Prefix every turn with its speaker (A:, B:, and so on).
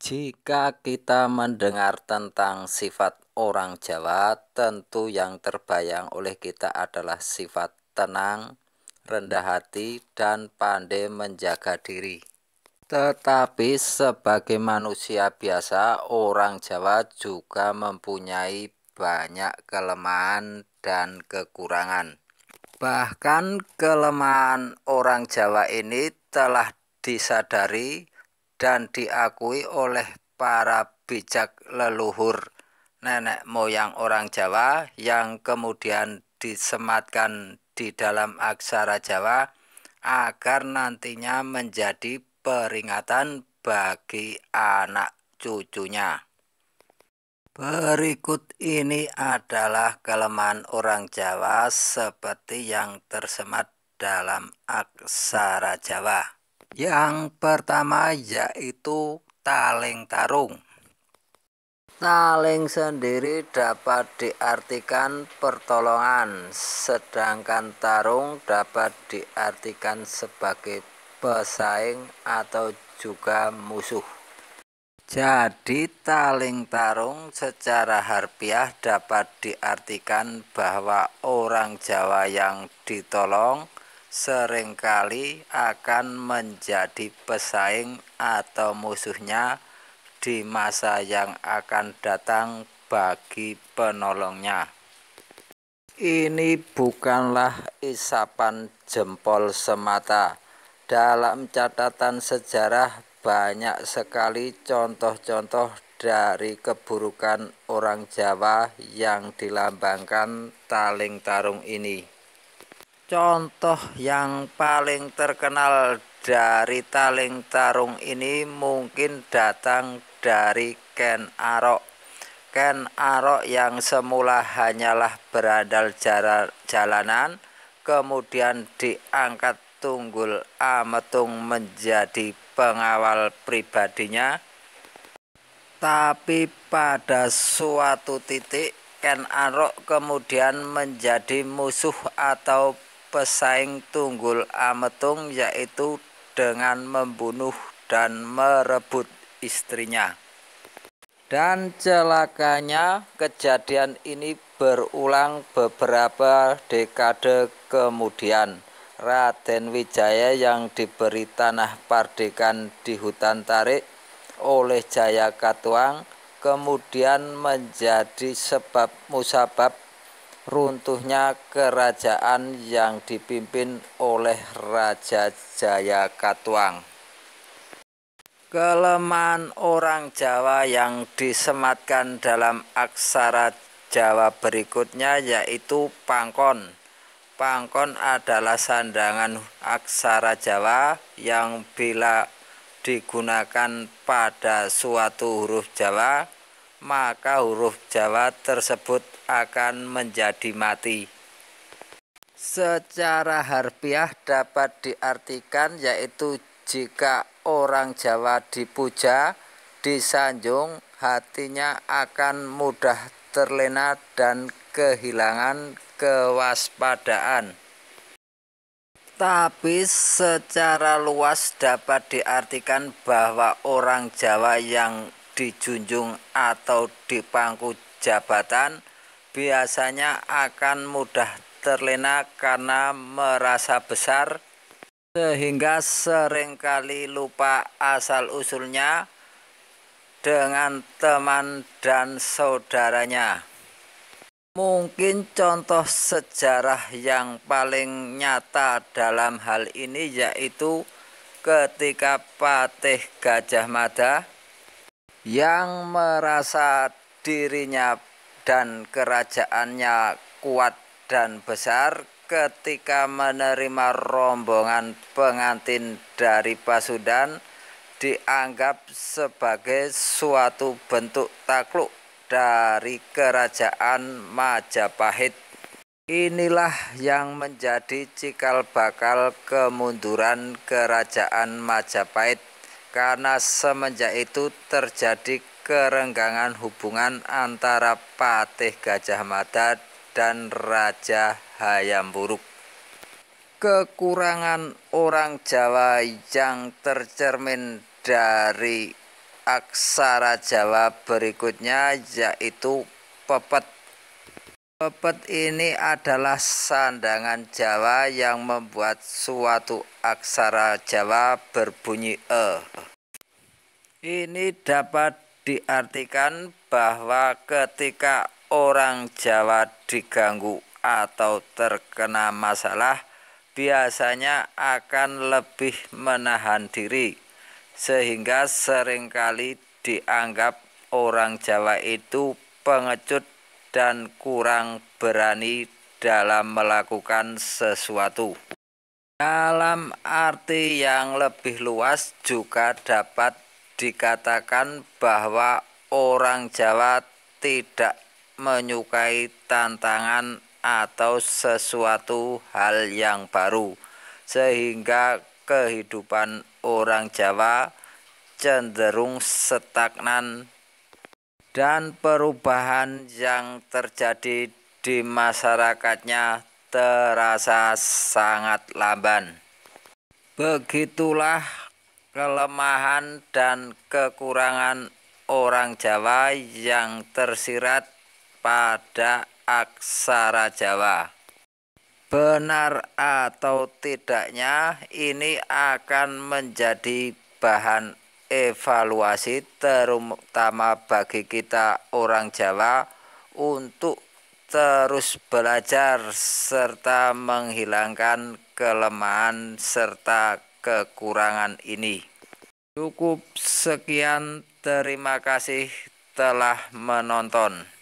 A: Jika kita mendengar tentang sifat orang Jawa, tentu yang terbayang oleh kita adalah sifat tenang, rendah hati, dan pandai menjaga diri. Tetapi sebagai manusia biasa, orang Jawa juga mempunyai banyak kelemahan dan kekurangan. Bahkan kelemahan orang Jawa ini telah disadari dan diakui oleh para bijak leluhur nenek moyang orang Jawa yang kemudian disematkan di dalam aksara Jawa agar nantinya menjadi peringatan bagi anak cucunya. Berikut ini adalah kelemahan orang Jawa seperti yang tersemat dalam aksara Jawa. Yang pertama yaitu taling tarung. Taling sendiri dapat diartikan pertolongan, sedangkan tarung dapat diartikan sebagai pesaing atau juga musuh. Jadi taling tarung secara harfiah dapat diartikan bahwa orang Jawa yang ditolong seringkali akan menjadi pesaing atau musuhnya di masa yang akan datang bagi penolongnya. Ini bukanlah isapan jempol semata. Dalam catatan sejarah banyak sekali contoh-contoh dari keburukan orang Jawa yang dilambangkan taling tarung ini. Contoh yang paling terkenal dari taling tarung ini mungkin datang dari Ken Arok. Ken Arok yang semula hanyalah berandal jalanan, kemudian diangkat Tunggul Ametung menjadi pengawal pribadinya. Tapi pada suatu titik Ken Arok kemudian menjadi musuh atau pesaing Tunggul Ametung, yaitu dengan membunuh dan merebut istrinya. Dan celakanya kejadian ini berulang beberapa dekade kemudian. Raden Wijaya yang diberi tanah pardekan di hutan Tarik oleh Jaya Katuang kemudian menjadi sebab musabab runtuhnya kerajaan yang dipimpin oleh Raja Jaya Katuang. Kelemahan orang Jawa yang disematkan dalam aksara Jawa berikutnya yaitu pangkon. Pangkon adalah sandangan aksara Jawa yang bila digunakan pada suatu huruf Jawa, maka huruf Jawa tersebut akan menjadi mati. Secara harfiah dapat diartikan yaitu jika orang Jawa dipuja, disanjung, hatinya akan mudah terlena dan kehilangan kewaspadaan. Tapi secara luas dapat diartikan bahwa orang Jawa yang dijunjung atau dipangku jabatan biasanya akan mudah terlena karena merasa besar, sehingga seringkali lupa asal-usulnya dengan teman dan saudaranya. Mungkin contoh sejarah yang paling nyata dalam hal ini yaitu ketika Patih Gajah Mada yang merasa dirinya dan kerajaannya kuat dan besar ketika menerima rombongan pengantin dari Pasundan dianggap sebagai suatu bentuk takluk dari kerajaan Majapahit. Inilah yang menjadi cikal bakal kemunduran kerajaan Majapahit, karena semenjak itu terjadi kerenggangan hubungan antara Patih Gajah Mada dan Raja Hayam Wuruk. Kekurangan orang Jawa yang tercermin dari aksara Jawa berikutnya, yaitu pepet. Pepet ini adalah sandangan Jawa yang membuat suatu aksara Jawa berbunyi e. Ini dapat diartikan bahwa ketika orang Jawa diganggu atau terkena masalah, biasanya akan lebih menahan diri, sehingga seringkali dianggap orang Jawa itu pengecut dan kurang berani dalam melakukan sesuatu. Dalam arti yang lebih luas juga dapat dikatakan bahwa orang Jawa tidak menyukai tantangan atau sesuatu hal yang baru, sehingga kehidupan orang Jawa cenderung stagnan dan perubahan yang terjadi di masyarakatnya terasa sangat lamban. Begitulah kelemahan dan kekurangan orang Jawa yang tersirat pada aksara Jawa. Benar atau tidaknya, ini akan menjadi bahan evaluasi terutama bagi kita orang Jawa untuk terus belajar serta menghilangkan kelemahan serta kekurangan ini. Cukup sekian, terima kasih telah menonton.